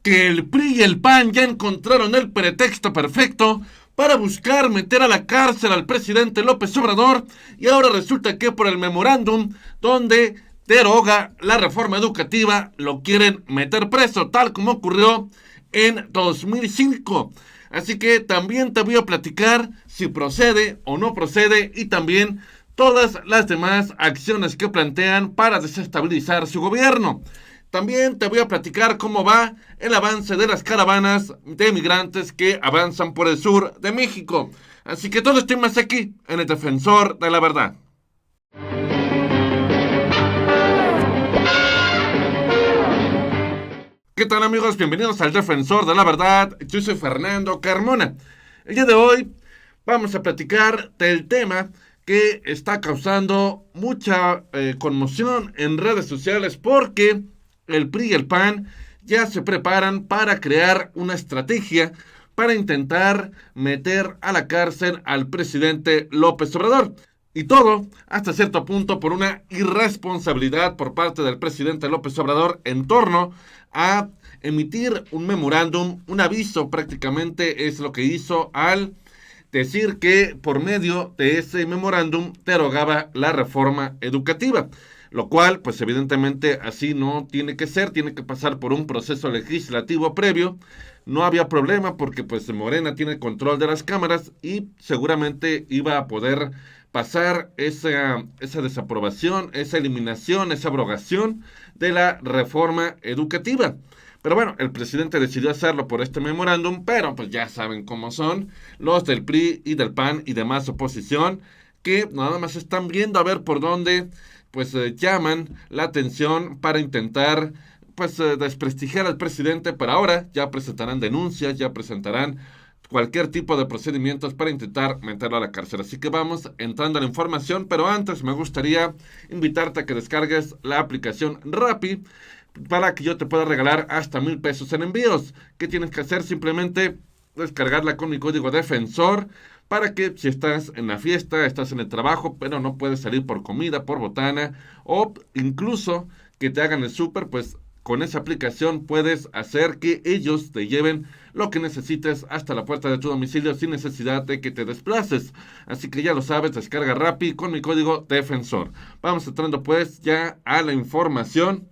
que el PRI y el PAN ya encontraron el pretexto perfecto para buscar meter a la cárcel al presidente López Obrador, y ahora resulta que por el memorándum donde deroga la reforma educativa lo quieren meter preso, tal como ocurrió en 2005. Así que también te voy a platicar si procede o no procede, y también todas las demás acciones que plantean para desestabilizar su gobierno. También te voy a platicar cómo va el avance de las caravanas de migrantes que avanzan por el sur de México. Así que todo esto y más aquí, en el Defensor de la Verdad. ¿Qué tal, amigos? Bienvenidos al Defensor de la Verdad. Yo soy Fernando Carmona. El día de hoy vamos a platicar del tema que está causando mucha conmoción en redes sociales, porque el PRI y el PAN ya se preparan para crear una estrategia para intentar meter a la cárcel al presidente López Obrador. Y todo, hasta cierto punto, por una irresponsabilidad por parte del presidente López Obrador en torno a emitir un memorándum, un aviso prácticamente es lo que hizo al decir que por medio de ese memorándum derogaba la reforma educativa. Lo cual, pues evidentemente así no tiene que ser, tiene que pasar por un proceso legislativo previo. No había problema porque pues Morena tiene control de las cámaras y seguramente iba a poder pasar esa desaprobación, esa eliminación, esa abrogación de la reforma educativa. Pero bueno, el presidente decidió hacerlo por este memorándum, pero pues ya saben cómo son los del PRI y del PAN y demás oposición, que nada más están viendo a ver por dónde pues llaman la atención para intentar pues desprestigiar al presidente. Pero ahora ya presentarán denuncias, ya presentarán cualquier tipo de procedimientos para intentar meterlo a la cárcel. Así que vamos entrando a la información, pero antes me gustaría invitarte a que descargues la aplicación Rappi para que yo te pueda regalar hasta 1,000 pesos en envíos. ¿Qué tienes que hacer? Simplemente descargarla con mi código Defensor, para que si estás en la fiesta, estás en el trabajo, pero no puedes salir por comida, por botana, o incluso que te hagan el súper, pues con esa aplicación puedes hacer que ellos te lleven lo que necesites hasta la puerta de tu domicilio sin necesidad de que te desplaces. Así que ya lo sabes, descarga Rappi con mi código Defensor. Vamos entrando pues ya a la información.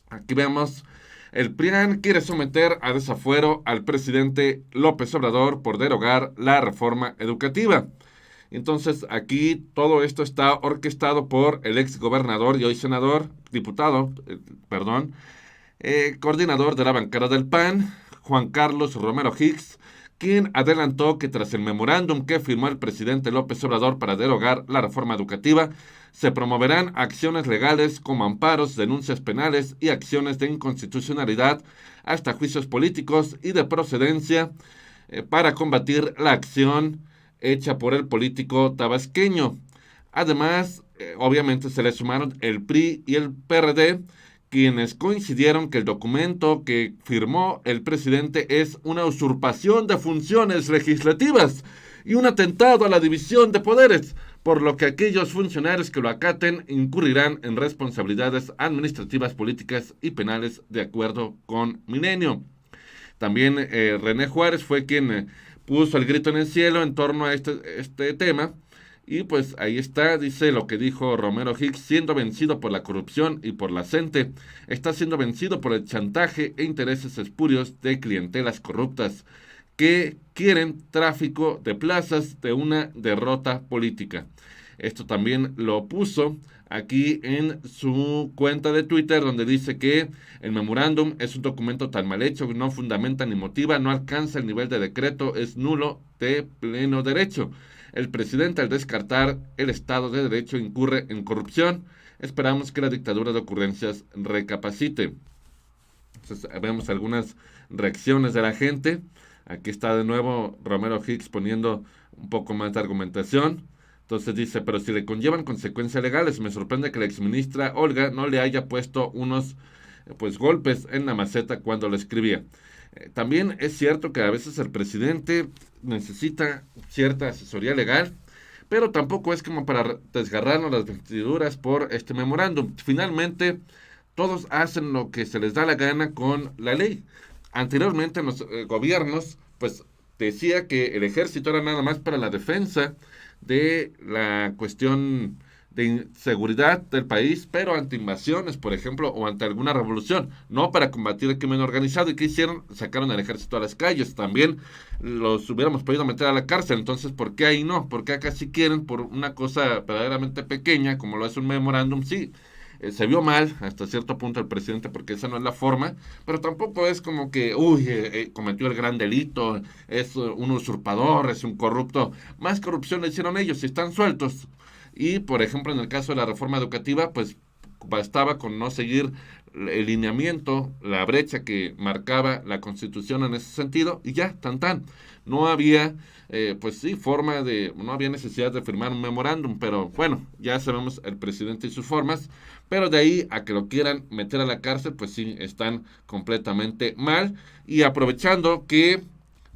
Aquí vemos, el PRIAN quiere someter a desafuero al presidente López Obrador por derogar la reforma educativa. Entonces aquí todo esto está orquestado por el ex gobernador y hoy senador, coordinador de la bancada del PAN, Juan Carlos Romero Hicks, quien adelantó que tras el memorándum que firmó el presidente López Obrador para derogar la reforma educativa, se promoverán acciones legales como amparos, denuncias penales y acciones de inconstitucionalidad, hasta juicios políticos y de procedencia, para combatir la acción hecha por el político tabasqueño. Además, obviamente se le sumaron el PRI y el PRD, quienes coincidieron que el documento que firmó el presidente es una usurpación de funciones legislativas y un atentado a la división de poderes, por lo que aquellos funcionarios que lo acaten incurrirán en responsabilidades administrativas, políticas y penales de acuerdo con Milenio. También René Juárez fue quien puso el grito en el cielo en torno a este tema. Y pues ahí está, dice lo que dijo Romero Hicks: siendo vencido por la corrupción y por la gente, está siendo vencido por el chantaje e intereses espurios de clientelas corruptas que quieren tráfico de plazas de una derrota política. Esto también lo puso aquí en su cuenta de Twitter, donde dice que el memorándum es un documento tan mal hecho, no fundamenta ni motiva, no alcanza el nivel de decreto, es nulo de pleno derecho. El presidente, al descartar el Estado de Derecho, incurre en corrupción. Esperamos que la dictadura de ocurrencias recapacite. Entonces, vemos algunas reacciones de la gente. Aquí está de nuevo Romero Hicks poniendo un poco más de argumentación. Entonces dice: pero si le conllevan consecuencias legales, me sorprende que la exministra Olga no le haya puesto unos golpes en la maceta cuando lo escribía. También es cierto que a veces el presidente necesita cierta asesoría legal, pero tampoco es como para desgarrarnos las vestiduras por este memorándum. Finalmente, todos hacen lo que se les da la gana con la ley. anteriormente en los gobiernos, pues decía que el ejército era nada más para la defensa de la cuestión de inseguridad del país, pero ante invasiones, por ejemplo, o ante alguna revolución, no para combatir el crimen organizado. ¿Y qué hicieron? Sacaron al ejército a las calles. También los hubiéramos podido meter a la cárcel. Entonces, ¿por qué ahí no? ¿Por qué acá sí quieren por una cosa verdaderamente pequeña, como lo es un memorándum? Sí, se vio mal hasta cierto punto el presidente porque esa no es la forma, pero tampoco es como que, uy, cometió el gran delito, es un usurpador, es un corrupto. Más corrupción le hicieron ellos y están sueltos. Y, por ejemplo, en el caso de la reforma educativa, pues bastaba con no seguir el lineamiento, la brecha que marcaba la Constitución en ese sentido, y ya, tan tan. No había, pues sí, no había necesidad de firmar un memorándum, pero bueno, ya sabemos el presidente y sus formas, pero de ahí a que lo quieran meter a la cárcel, pues sí, están completamente mal. Y aprovechando que,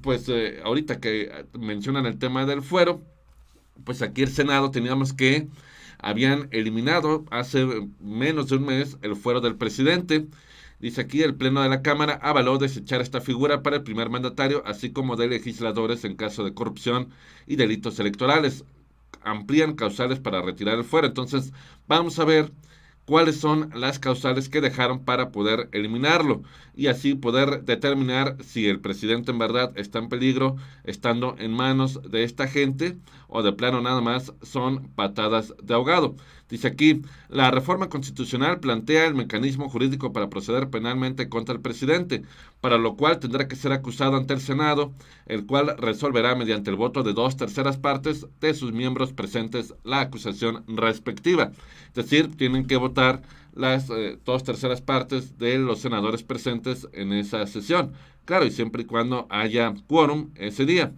pues ahorita que mencionan el tema del fuero, pues aquí el Senado teníamos que habían eliminado hace menos de un mes el fuero del presidente. Dice aquí, el Pleno de la Cámara avaló desechar esta figura para el primer mandatario, así como de legisladores en caso de corrupción y delitos electorales. Amplían causales para retirar el fuero. Entonces, vamos a ver cuáles son las causales que dejaron para poder eliminarlo y así poder determinar si el presidente en verdad está en peligro estando en manos de esta gente o de plano nada más son patadas de ahogado. Dice aquí, la reforma constitucional plantea el mecanismo jurídico para proceder penalmente contra el presidente, para lo cual tendrá que ser acusado ante el Senado, el cual resolverá mediante el voto de 2/3 de sus miembros presentes la acusación respectiva. Es decir, tienen que votar las 2/3 de los senadores presentes en esa sesión. Claro, y siempre y cuando haya quórum ese día.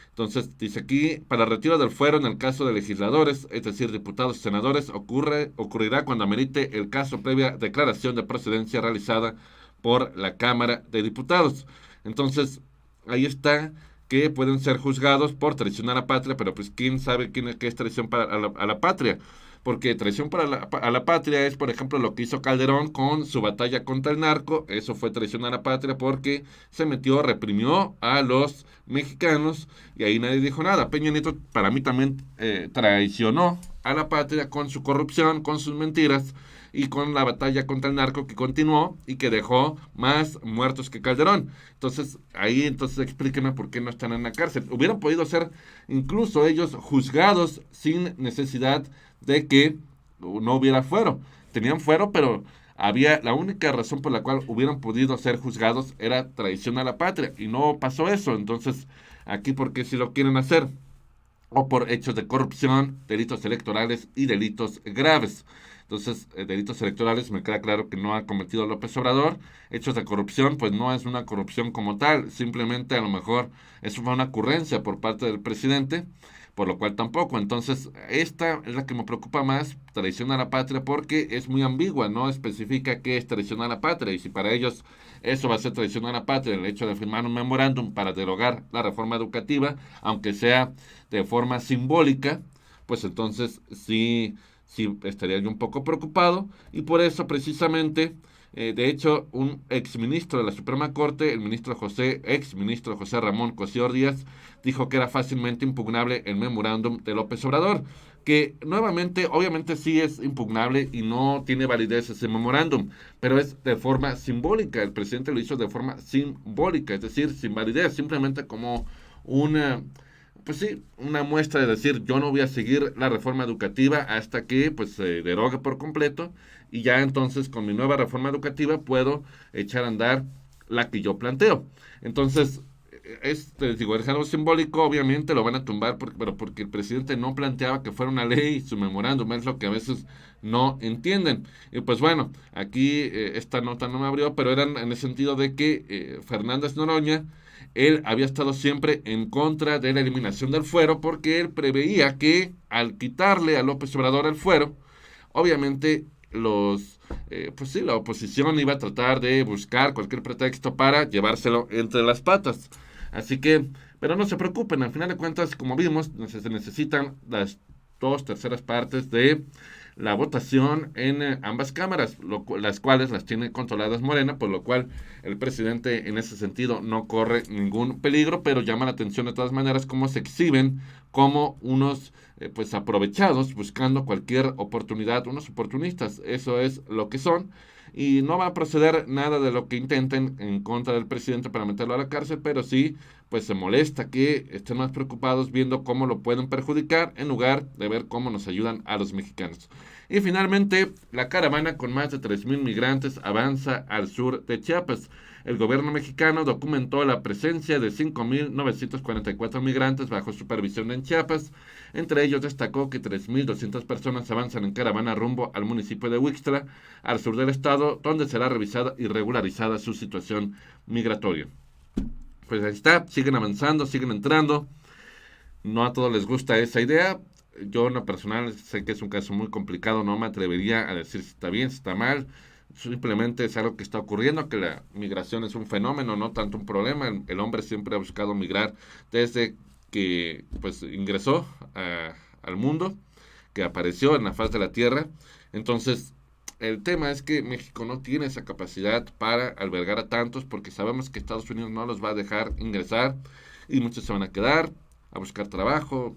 Entonces, dice aquí, para retiro del fuero en el caso de legisladores, es decir, diputados y senadores, ocurrirá cuando amerite el caso previa declaración de procedencia realizada por la Cámara de Diputados. Entonces, ahí está que pueden ser juzgados por traición a la patria, pero pues quién sabe qué es traición a la patria. Porque traición a la patria es, por ejemplo, lo que hizo Calderón con su batalla contra el narco. Eso fue traición a la patria porque se metió, reprimió a los mexicanos y ahí nadie dijo nada. Peña Nieto para mí también traicionó a la patria con su corrupción, con sus mentiras y con la batalla contra el narco que continuó y que dejó más muertos que Calderón. Entonces, ahí explíquenme por qué no están en la cárcel. Hubieran podido ser incluso ellos juzgados sin necesidad de que no hubiera fuero. Tenían fuero, pero la única razón por la cual hubieran podido ser juzgados era traición a la patria y no pasó eso. Entonces, aquí porque si lo quieren hacer o por hechos de corrupción, delitos electorales y delitos graves. Entonces, delitos electorales me queda claro que no ha cometido López Obrador. Hechos de corrupción, pues no es una corrupción como tal, simplemente a lo mejor eso fue una ocurrencia por parte del presidente, por lo cual tampoco. Entonces, esta es la que me preocupa más, traición a la patria, porque es muy ambigua, no especifica qué es traición a la patria, y si para ellos eso va a ser traición a la patria, el hecho de firmar un memorándum para derogar la reforma educativa, aunque sea de forma simbólica, pues entonces sí estaría yo un poco preocupado, y por eso precisamente, de hecho, un exministro de la Suprema Corte, el exministro José Ramón Cosío Díaz, dijo que era fácilmente impugnable el memorándum de López Obrador, que nuevamente, obviamente sí es impugnable y no tiene validez ese memorándum, pero es de forma simbólica, el presidente lo hizo de forma simbólica, es decir, sin validez, simplemente como una, pues sí, una muestra de decir, yo no voy a seguir la reforma educativa hasta que pues se derogue por completo y ya entonces con mi nueva reforma educativa puedo echar a andar la que yo planteo. Entonces, digo, es algo simbólico, obviamente lo van a tumbar, pero porque el presidente no planteaba que fuera una ley, su memorándum es lo que a veces no entienden. Y pues bueno, aquí esta nota no me abrió, pero eran en el sentido de que Fernández Noroña, él había estado siempre en contra de la eliminación del fuero porque él preveía que al quitarle a López Obrador el fuero, obviamente pues sí, la oposición iba a tratar de buscar cualquier pretexto para llevárselo entre las patas. Así que, pero no se preocupen, al final de cuentas, como vimos, se necesitan las 2/3 de la votación en ambas cámaras, las cuales las tiene controladas Morena, por lo cual el presidente en ese sentido no corre ningún peligro, pero llama la atención de todas maneras cómo se exhiben como unos pues aprovechados buscando cualquier oportunidad, unos oportunistas, eso es lo que son. Y no va a proceder nada de lo que intenten en contra del presidente para meterlo a la cárcel, pero sí, pues se molesta que estén más preocupados viendo cómo lo pueden perjudicar en lugar de ver cómo nos ayudan a los mexicanos. Y finalmente, la caravana con más de 3.000 migrantes avanza al sur de Chiapas. El gobierno mexicano documentó la presencia de 5.944 migrantes bajo supervisión en Chiapas. Entre ellos destacó que 3.200 personas avanzan en caravana rumbo al municipio de Huixtla, al sur del estado, donde será revisada y regularizada su situación migratoria. Pues ahí está, siguen avanzando, siguen entrando. No a todos les gusta esa idea. Yo en lo personal sé que es un caso muy complicado, no me atrevería a decir si está bien, si está mal. Simplemente es algo que está ocurriendo, que la migración es un fenómeno, no tanto un problema. El hombre siempre ha buscado migrar desde que pues ingresó al mundo, que apareció en la faz de la tierra. Entonces, el tema es que México no tiene esa capacidad para albergar a tantos, porque sabemos que Estados Unidos no los va a dejar ingresar y muchos se van a quedar a buscar trabajo,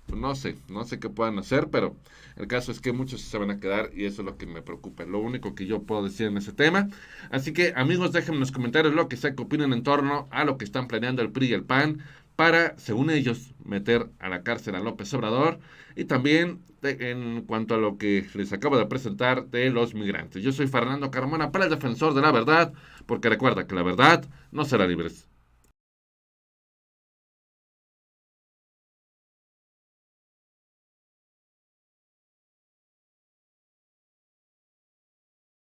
no sé qué puedan hacer, pero el caso es que muchos se van a quedar y eso es lo que me preocupa, lo único que yo puedo decir en ese tema. Así que amigos, déjenme en los comentarios lo que sea que opinen en torno a lo que están planeando el PRI y el PAN para, según ellos, meter a la cárcel a López Obrador y también en cuanto a lo que les acabo de presentar de los migrantes. Yo soy Fernando Carmona para el Defensor de la Verdad, porque recuerda que la verdad no será libre.